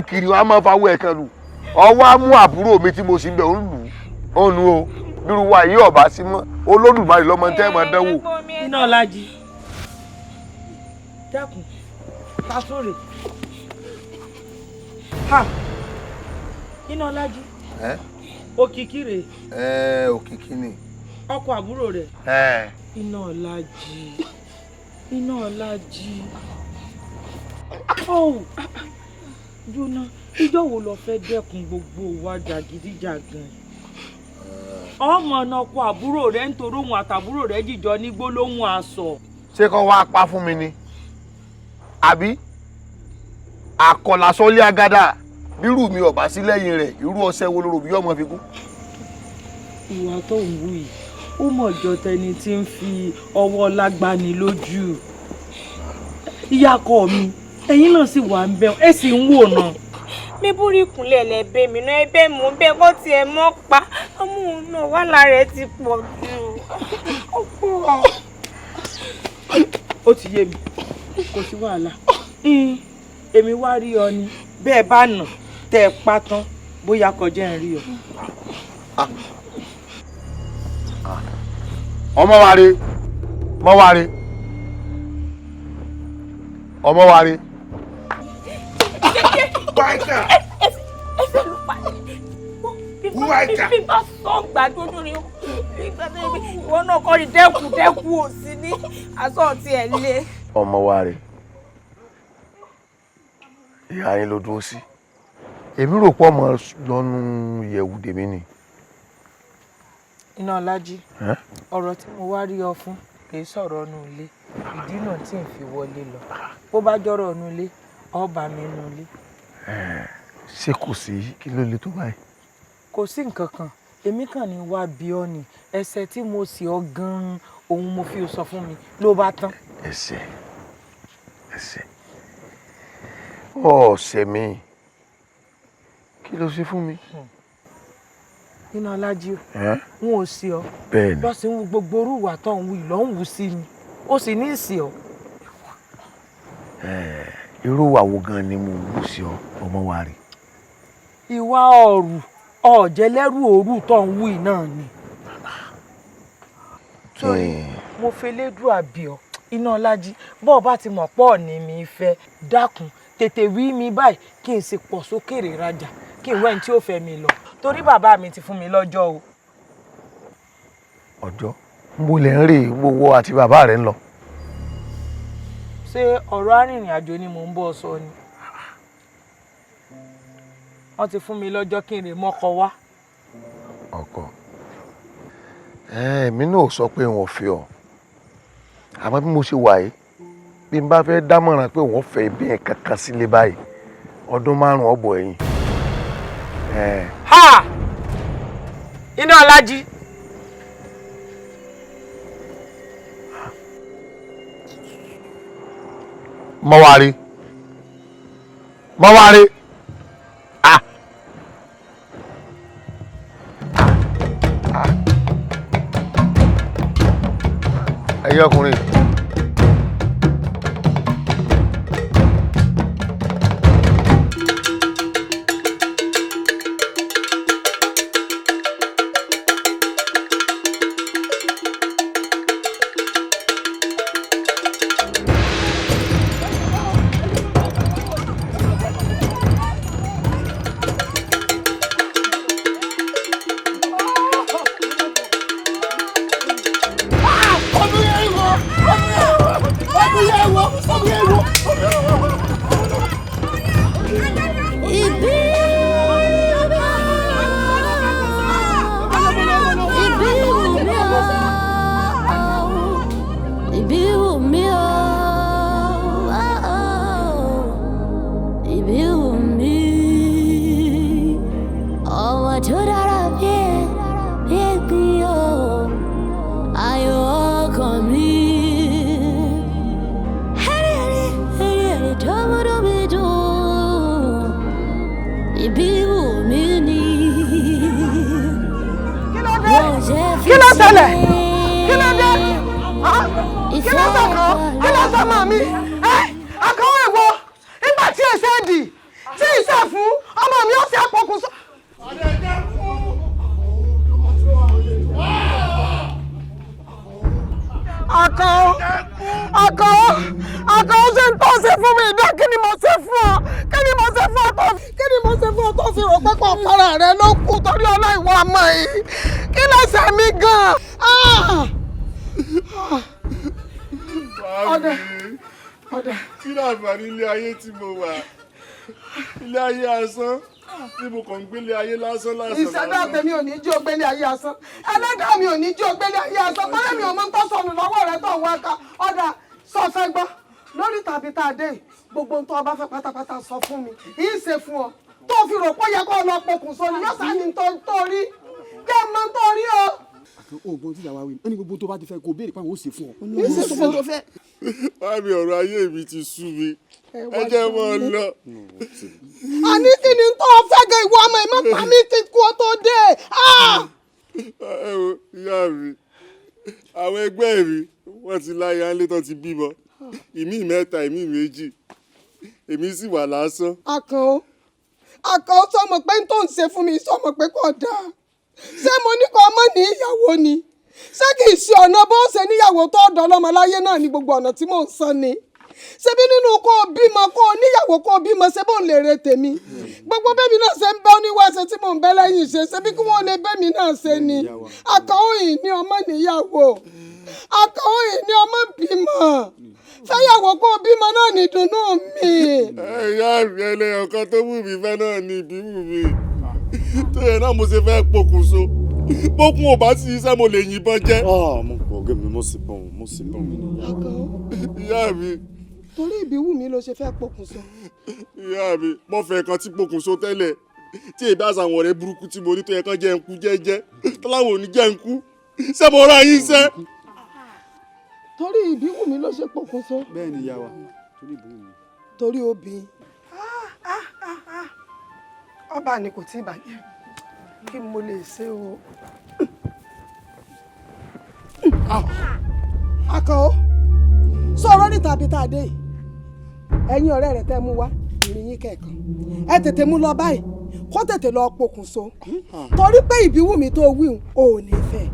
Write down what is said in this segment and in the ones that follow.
Kiri wa ma fa wo e kan lu o wa mu àbúrò mi tí mo sì ńbẹ̀ o nu o biru wa yi oba sí mọ́ Olódùmarè ló mọ̀ nte mo dánwò iná Ọlájí dákun ta sóre ha iná Ọlájí òkìkí rẹ̀ òkìkí ni ọkọ àbúrò rẹ̀ iná Ọlájí oh Jona, ìjọ wo lo fẹ́ dẹ́kun gbogbo wa jàgídíjàgan? Ọmọ náà kọ àbúrò rẹ̀ nítorí òun àtàbúrò rẹ̀ jìjọ ní gbólóhùn aṣọ. Ṣé kó wá pa fún mi ni? Àbí àkọlà sọ́lé agada bírù mi ọ̀bá sí lẹ́yìn rẹ̀ irú ọṣẹ wo lóró bí ọmọ fi kú? Ìwà tó ń wù yìí, ó mọ̀ jọ tẹni tí ń fi ọwọ́ lágbani lójú. Ìyákọ mi. Ẹ̀yin náà sì wà ńbẹ̀ ẹ sì ń wò náà. Mi búrí kunlẹ̀ lẹ́bẹ̀ mi náà ẹ̀bẹ̀ mò ń bẹ̀ kó tiẹ̀ mọ́ pa ọmọ náà wà lára ẹ ti pọ̀ jù. Ó ti yé mi kò sí wàhálà. Èmi wá rí ọ ni bẹ́ẹ̀ bá nà tẹ́ ẹ pa tán bóyá kọjá ń rí ọ. Ọmọ wa re ọmọ wa re. Baika. Ese ló pa. Baika. Bí bá sọ gbàdúrú ni wọ́n náà kọ́ rí dẹ́kun ò sí ní aṣọ tí ẹ̀ lé. Ọmọ wa rẹ̀. Ìyá yín ló dúró sí. Èmi rò pé ọmọ lọ́nu yẹ̀wù dèmi ni. Iná Ọlájí. Ọ̀rọ̀ tí mo wá rí ọ fún kì í sọ̀rọ̀ ọ̀nù ilé. Ìdí náà tí ń fi wọlé lọ. Bó bá jọ́rọ̀ ọ̀nù ilé, ọba mi nù ilé. Ṣé kò sí kí ló le tó báyìí? Kò sí nǹkan kan èmi kàn ní wá bí ọ ni ẹ̀ṣẹ̀ tí mo sì ọ gan-an ohun mo fi sọ fún mi ló bá tán. ẹ̀ṣẹ̀ ọ̀sẹ̀ mi kí ló ṣe fún mi? Iná Ọlájí o wọn ò sí ọ bẹ́ẹ̀ ni lọ sí ń wu gbogbo orúwà tó ń wù lọ ń wù sí mi ó sì ní ìsì ọ. irú àwo gan ni mo wù sí ọ ọmọ wa rè. Ìwà ọ̀rù ọ̀jẹ̀lẹ́rù òru tó ń wù náà ni. Torí mo fẹ́ lédùn àbí ọ Iná Ọlájí bọ́ọ̀ bá ti mọ̀ pọ̀ ní mi fẹ́ dákun tètè wí mi báyìí kí n sì pọ̀ sókèrè rajà kí n wẹ́n tí ó fẹ́ mi lọ torí bàbá mi ti fún mi lọ́jọ́ o. Ọjọ́ mo lè ń rè gbowó àti bàbá rẹ̀ ń lọ. Ṣé ọ̀rọ̀ arìnrìn àjò ni mò ń bọ̀ sọ ni? Wọ́n ti fún mi lọ́jọ́ kí n lè mọ́kọ wá. Ọkọ èmi náà sọ pé wọ́n fẹ́ ọ àmọ́ bí mo ṣe wà yìí bí n bá fẹ́ dámọ̀ràn pé wọ́n fẹ́ ibi ẹ̀ kankan sílé báyìí ọdún 5 ọ̀bọ̀ ẹ̀yìn. Ha! Iná Ọlájí. Mọ́wárí. Ẹ̀yin ọkùnrin. kí ló ṣẹlẹ̀ kí ló dé kí ló sọ̀kan kí ló sọ mọ́ mi àkàwé ìwọ nígbà tí èsè dì tí ìṣe fún ọmọ mi ó ṣe àpọ̀kùsọ. Àkàó ṣe ń tọ́ ṣe fún mi ìdá kí ni mo ṣe fún ọ kí ni mo ṣe fún ọ tó fi rò pé kò para rẹ ló kú torí ọlá ìwà ọmọ yìí kí ló ṣe mí gan-an. ọ̀dà kí láǹfààní ilé ayé tí mo wà ilé ayé asán tí mo kàn ń gbélé ayé lásán. ìṣẹ̀dá tèmi ò ní jí o gbélé ayé asán ẹlẹ́dàá mi ò ní jí o gbélé ayé asán tọ́lẹ́ mi ò mọ̀ ń tọ́ sọnù lọ́wọ́ rẹ tó ń wá ká ọ̀dà sọ fẹ́ gbọ́ lórí tàbí tá a dé gbogbo ohun tó o bá fẹ́ pátápátá sọ fún mi yìí ṣe fún ọ tó fi rò pé ó yẹ kó lọ pokùnso ni yóò sáà ní tó rí kẹ́ ẹ mọ̀ tó rí o. oògùn tí ìyàwó àwọn ó ní gbogbo tó bá ti fẹ́ kó béèrè pé àwọn ó ṣe fún ọ. yìí ṣe fún ọ tó fẹ́. Báàmì ọ̀rọ̀ ayé mi ti sú mi ẹ jẹ́ mọ́ ọ lọ. àní kí ni tó o fẹ́ gan ìwọ ọmọ ìmọ̀ pa mí ti kú ọ tó dé. ẹ wo ìyá mi àwọn ẹgbẹ́ mi wọ́n ti láyà ńlẹ́ tó ti bímọ ìmí mẹ́ta ìmí méjì èmi sì wà lásán. Àkàó sọmọ pé n tó ń ṣe fún mi sọmọ pé kò dáa ṣé mo ní kó ọmọ ní ìyàwó ni ṣé kì í ṣe ọ̀nà bó ṣe níyàwó tó ọ̀dọ́ ọlọ́mọ láyé náà ní gbogbo ọ̀nà tí mò ń san ni ṣebí nínú kó o bímọ kó o níyàwó kó o bímọ ṣé bó ń lè re tèmi gbogbo bẹ́mi náà ṣe ń bẹ́ oníwàṣẹ tí mò ń bẹ́ lẹ́yìn ṣe ṣebí kí wọ́n lè bẹ́mi náà ṣe ni Àkàó yìí ní ọmọ níyàwó Àkàó yìí ní ọmọ bímọ fẹ́yàwó kó o bímọ náà ní ìdùnnú mi. ìyá mi ẹlẹ́yàn kan tó wù mí fẹ́ náà ní ìbíwù mi tó yẹ náà mo ṣe fẹ́ pokùnso bókun ò bá sì iṣẹ́ mo lè yìnbọn jẹ́. mo pọ̀ ọ̀gẹ́ mi mo sì bọ̀ mí nìyá. ìyá mi. torí ìbíwù mi ló ṣe fẹ́ pokùnso. ìyá mi mo fẹ́ kan tí pokùnso tẹ́lẹ̀ tí èbí àṣà àwọn ọ̀rẹ́ burúkú tí mo ní tó yẹ kán jẹ́ ń kú jẹ́jẹ́ tọ́láwọ̀ ò ní jẹ́ ń kú ṣé mo ra yín sẹ́. torí ìbíwù mi ló ṣe pokùnso. bẹ́ẹ̀ ni ìyá wa torí ìbíwù mi. torí obìnrin ọba ni kò tí ì bàjẹ́ kí mo lè ṣe o. Àkàó sọ̀rọ̀ ní tàbí tá a dé yìí ẹ̀yin ọ̀rẹ́ rẹ̀ tẹ́ mú wá ìrìn yín kẹ̀kan ẹ tètè mú lọ báyìí kó tètè lọ pokùnso torí pé ìbíwùmí tó wíhun ò ní fẹ́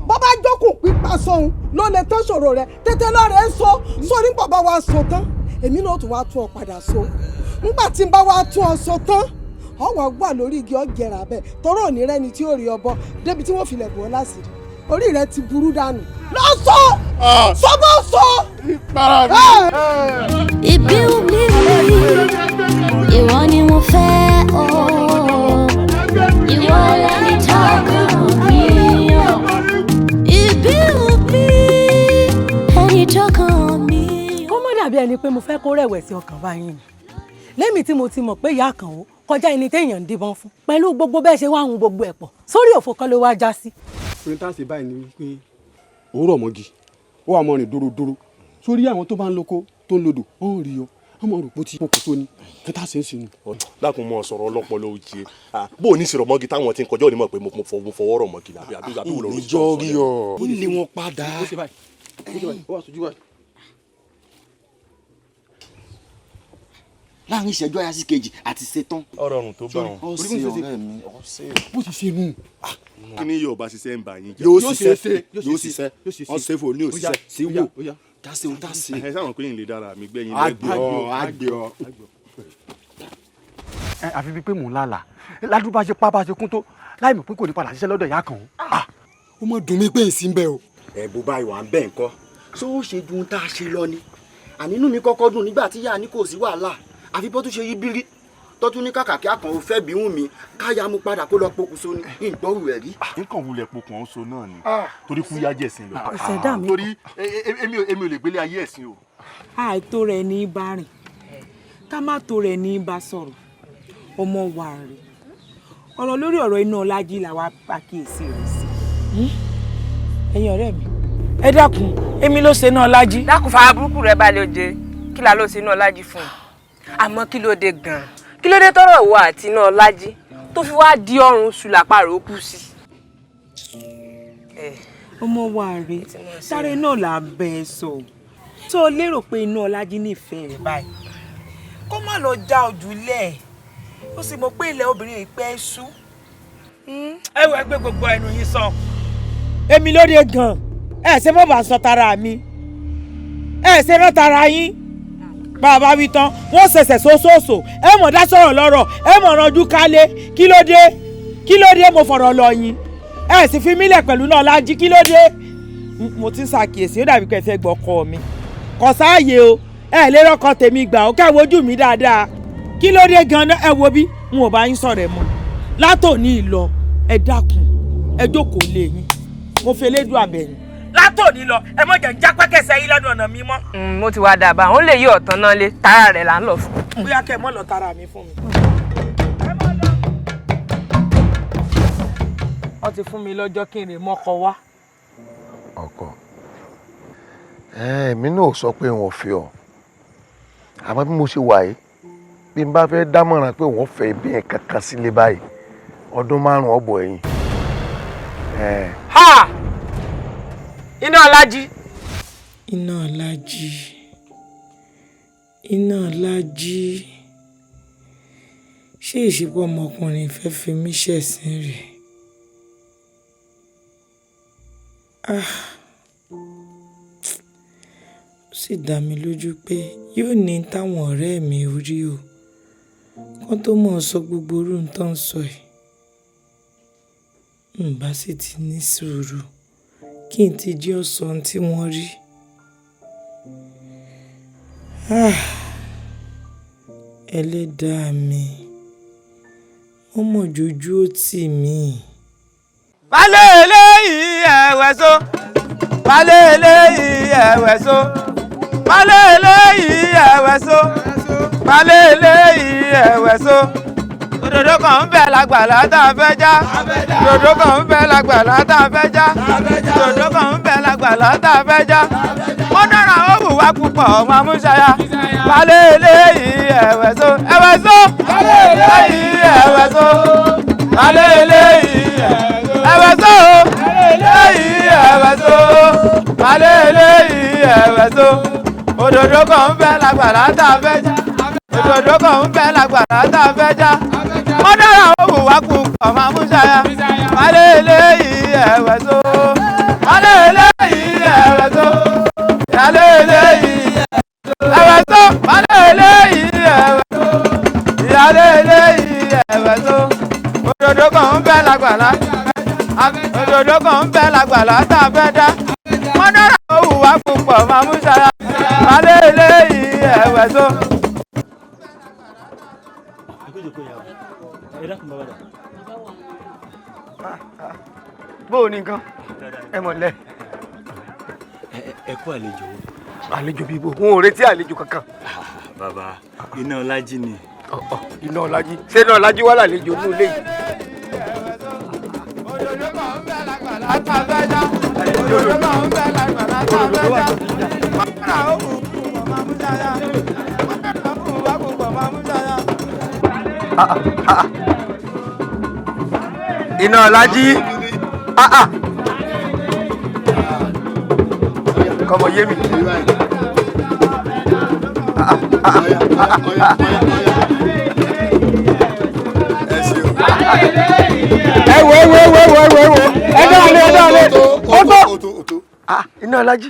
bó bá jókòó pípa sóhun ló lè tán ṣòro rẹ̀ tètè lọ rẹ̀ so sórí bàbá wa so tán èmi náà tún wá tún ọ padà so nígbà tí n bá wá tún ọ so tán ọwọ́ wà lórí igi ọ̀gẹ̀rà bẹ́ẹ̀ tọrọ òní rẹni tí ó rí ọbọ débi tí wọ́n fi lẹ̀ bọ́ láṣìírí orí rẹ ti burú dànù lọ sọ sọgbọn sọ. Ibiwunmi ìwọ ni mo fẹ́ o ìwọ lẹni tó kàn mí o Ibiwunmi ẹni tó kàn mí o. kó má dàbí ẹni pé mo fẹ́ kó rẹ̀wẹ̀sì ọkàn báyìí ni lẹ́mìí tí mo ti mọ̀ pé ìyá Àkànó kọjá ẹni téèyàn ń díbọn fún pẹ̀lú gbogbo bẹ́ẹ̀ ṣe wá hun gbogbo ẹ̀ pọ̀ sórí òfò kan ló wá já sí. píríntàsì báyìí ni wípé òwúrọ̀ mọ́gi ó wà mọ́ rìn dúródúró sórí àwọn tó bá ń lóko tó ń lodò wọ́n rí ọ ọmọ rò pé ó ti pokùnso ni kẹta ṣe ń sinú. dákun mọ sọ̀rọ̀ ọlọpọlọ òjì bó o ní sọ̀rọ̀ mọ́gi táwọn ti ń kọjá onímọ̀ pé mo fọwọ́ rọ̀ mọ́gi àbí wò lórí ìjọ rí ọ ó lé wọn padà. láàrin ìṣẹ́jú àyà sí kejì àti ṣetán. ọ̀rọ̀ ọ̀run tó bá wọn. ọ̀sẹ̀ ọ̀rẹ́ mi ọ̀sẹ̀. bó ti ṣe nù. kí ni yóò bá ṣiṣẹ́ ń bà yín jẹ́. yóò ṣiṣẹ́ ọ̀sẹ̀ fò ní òṣìṣẹ́ sí wò tásì ń tásì. ẹ sáwọn pé yín lè dára mi gbẹ̀yìn àgbẹ̀ ọ. àfi bíi pé mò ń lálàá ládùúgbò bá ṣe pa bá ṣe kún tó láì mọ̀ pé kò ní padà ṣiṣẹ́ lọ́dọ̀ ìyá kan. ó mọ̀ dùn mí pé èsì ń bẹ o. bó bá ìwà ń bẹ̀ ń kọ́ ṣó ó ṣe dùn tá a ṣe lọ ni ànínú mi kọ́kọ́ dùn nígbà tí yáa ní kò sí wàhálà àfi bó tún ṣe yí bírí tọ́tún ní kàkà kí Àkànó fẹ́ Ibiwunmi káyà mú padà kó lọ pokùnso ní ìgbọ́rù rẹ̀ rí. nǹkan wulẹ̀ pokùn ọ̀hún so náà ni torí kú yá jẹ̀sìn lọ. ìṣẹ̀dá mi torí èmi ò lè gbélé ayé ẹ̀sìn o. àìtó rẹ̀ ní í bá rìn ká má tó rẹ̀ ní í bá sọ̀rọ̀ ọmọ wa rè ọ̀rọ̀ lórí ọ̀rọ̀ iná Ọlájí làwa pàkíyèsí rẹ̀ sí. ẹ̀yin ọ̀rẹ́ mi ẹ dákun èmi ló ṣe iná Ọlájí. dákun fara burúkú rẹ balẹ̀ oje kí la ló ṣe iná Ọlájí fún un àmọ́ kí ló dé gan-an kí ló dé tọ́rọ̀ ìwọ àti iná Ọlájí tó fi wá di ọrùn sùlàpàrọ̀ ó kú sí. ọmọ wa rèé sáré náà là ń bẹ ẹ sọ tó o lérò pé inú Ọlájí nífẹ̀ẹ́ rẹ̀ báyìí kó má lọ já ojúlẹ̀ ó sì mọ̀ pé ilẹ̀ obìnrin ìpẹ́ ṣú. ẹ wọ ẹgbẹ́ gbogbo ẹnu yìí sọ. èmi lóde gan ẹ ṣe mọ́ bá sọ tara mi ẹ ṣe rán tara yín bàbá wí tán wọ́n ṣẹ̀ṣẹ̀ sóṣooṣò ẹ mọ̀ dá sọ̀rọ̀ lọ́rọ̀ ẹ mọ̀ ranjú kálé kí ló dé mo fọ̀rọ̀ lọ yín ẹ sì fi mílẹ̀ pẹ̀lú náà Lájí kí ló dé mo ti ń ṣàkíyèsí ó dàbí pé ẹ fẹ́ gbọ́ ọkọ mi kò sáàyè o ẹ lè rọ́kọ tèmi gbà ó kẹ́ wojú mi dáadáa kí ló dé gan-an ẹ wo bí n ò bá yín sọ̀rọ̀ ẹ mọ́ látòní ìlọ ẹ dákun ẹ jókòó lé yín mo fi elédùn àbẹ̀yìn látòní lọ ẹ mọ̀ jẹ́ jápẹ́kẹsẹ̀ yín lọ́dún ọ̀nà mi mọ́. mo ti wá dàbà òun lè yí ọ̀tán náà lé tara rẹ̀ là ń lọ fún. bóyá kẹ́ ẹ mọ̀ lọ tara mi fún mi. wọ́n ti fún mi lọ́jọ́ kí n rè mọ́kọ wá. ọkọ èmi náà sọ pé wọn ò fi ọ àmọ́ bí mo ṣe wà yìí bí n bá fẹ́ dámọ̀ràn pé wọ́n fẹ́ bí ẹ̀ kankan sílé báyìí ọdún 5 ọ̀bọ̀ ẹ̀yìn. ha iná Ọlájí. iná Ọlájí ṣé ìṣípò ọmọkùnrin fẹ́ fi mí ṣẹ̀sín rẹ̀. ó sì dá mi lójú pé yóò ní táwọn ọ̀rẹ́ mi rí o kó tó mọ̀ sọ gbogbo orú tó ń sọ yìí n bá sì ti ní sùúrù kí n ti jí ọ̀sán tí wọ́n rí. ẹlẹ́dàá mi wọ́n mọ̀ jójú ó tì mí. Wálé eléyìí ẹ̀wẹ̀ so. Wálé eléyìí ẹ̀wẹ̀ so. Wálé eléyìí ẹ̀wẹ̀ so. Wálé eléyìí ẹ̀wẹ̀ so. Òdòdó kan ń bẹ lágbàlá tá a fẹ́ já. Òdòdó kan ń bẹ lágbàlá tá a fẹ́ já. Òdòdó kan ń bẹ lágbàlá tá a fẹ́ já. Mo dára ó wù wá púpọ̀ ọmọ amúṣayá. Wálé eléyìí ẹ̀wẹ̀ so. Ẹ̀wẹ̀ so. Wálé eléyìí ẹ̀wẹ̀ so. Wálé eléyìí ẹ̀wẹ̀ so. Eléyìí ẹ̀wẹ̀ so. Wálé eléyìí ẹ̀wẹ̀ so. Òdòdó kan ń bẹ lágbàlá tá a fẹ́ já. Òdòdó kan ń bẹ lágbàlá tá a fẹ́ já. Mo dára ó wù wá púpọ̀ ọmọ amúṣayá. Wálé eléyìí ẹ̀wẹ̀ so. Wálé eléyìí ẹ̀wẹ̀ so. Wálé eléyìí ẹ̀wẹ̀ so. Wálé eléyìí ẹ̀wẹ̀ so. Wálé eléyìí ẹ̀wẹ̀ so. Òdòdó kan ń bẹ lágbàlá. Òdòdó kan ń bẹ lágbàlá tá a fẹ́ dá. Mo dára ó wù wá púpọ̀ ọmọ amúṣayá. Wálé eléyìí ẹ̀wẹ̀ so. bóò ní nǹkan ẹ mọ̀lẹ́. ẹ kú àlejò. àlejò bíi bò wọn ò retí àlejò kankan. bàbá iná Ọlájí ni. iná Ọlájí ṣé iná Ọlájí wà lálejò ní ilé yìí. Òdòdó kan ń bẹ lágbàlá tá a fẹ́ já. Òdòdó kan ń bẹ lágbàlá tá a fẹ́ já. Mo dára ó wù púpọ̀ ọmọ amúṣayá. Mo dára ó wù wá púpọ̀ ọmọ amúṣayá. iná Ọlájí kọmọ yé mi. iná Ọlájí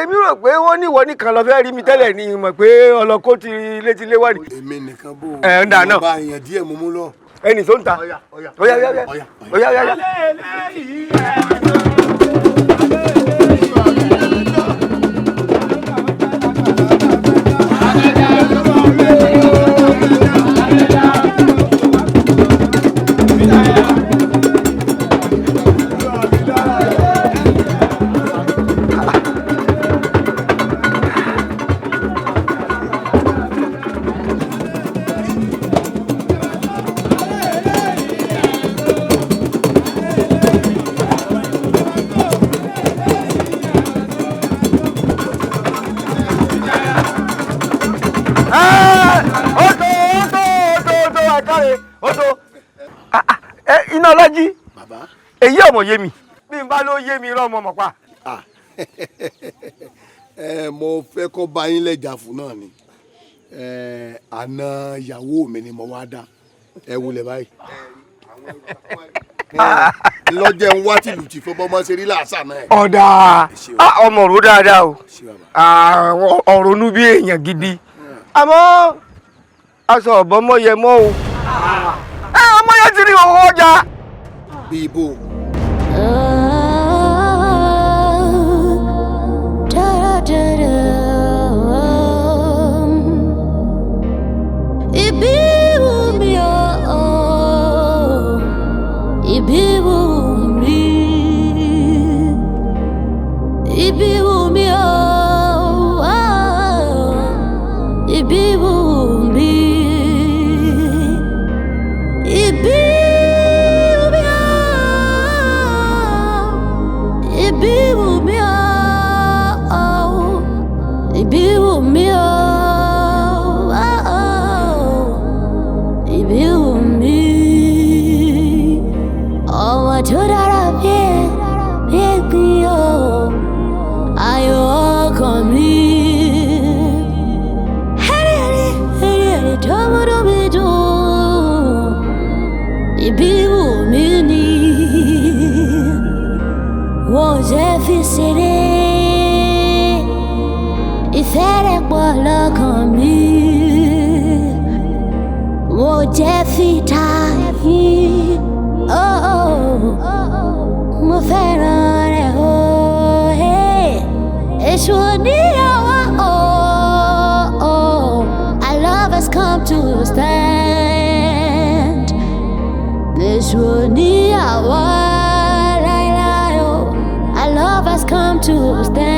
èmi rò pé wọ́n ní ìwọ nìkan lọ fẹ́ rí mi tẹ́lẹ̀ ni mọ̀ pé ọlọ́kọ́ ti létí lé wá ní. èmi nìkan bò ń dà náà. bá èèyàn díẹ̀ mú mú lọ. ẹnì tó ń ta ọ̀yá. mọ̀ yé mi bí n bá ló yé mi rọ́ ọmọ mọ̀ pa. Mo fẹ́ kó bá yín lẹ́jà fún náà ni àna ìyàwó mi ni mo wá dá ẹ wulẹ̀ báyìí. lọ́jọ́ ń wá tìlù tí fún bọ́mọ ṣe rí làásà náà. ọ̀dà ọmọ rò dáadáa o ọ̀rọ̀ nu bí èèyàn gidi àmọ́ aṣọ ọ̀bọ̀mọ yẹ mọ́ o ọmọ yẹn ti rí owó ọjà. bí ibo. Ibiwunmi Ibiwunmi Ibiwunmi Ibiwunmi Ibiwunmi Ibiwunmi Ibiwunmi ọmọ tó dára bí ẹgbin o ayọ̀ ọkàn mi ẹ̀rí dọ́mọdọ́ mi dùn Ibiwunmi ni wọ́n jẹ́ fi ṣeré ìfẹ́ rẹ̀ pọ̀ lọ́kàn mi. Mo jẹ́ fìtá yín, mo fẹ́ràn rẹ̀ o, èṣù oníyàwó o, our love has come to stand. Èṣù oníyàwó láíláí o, our love has come to stand.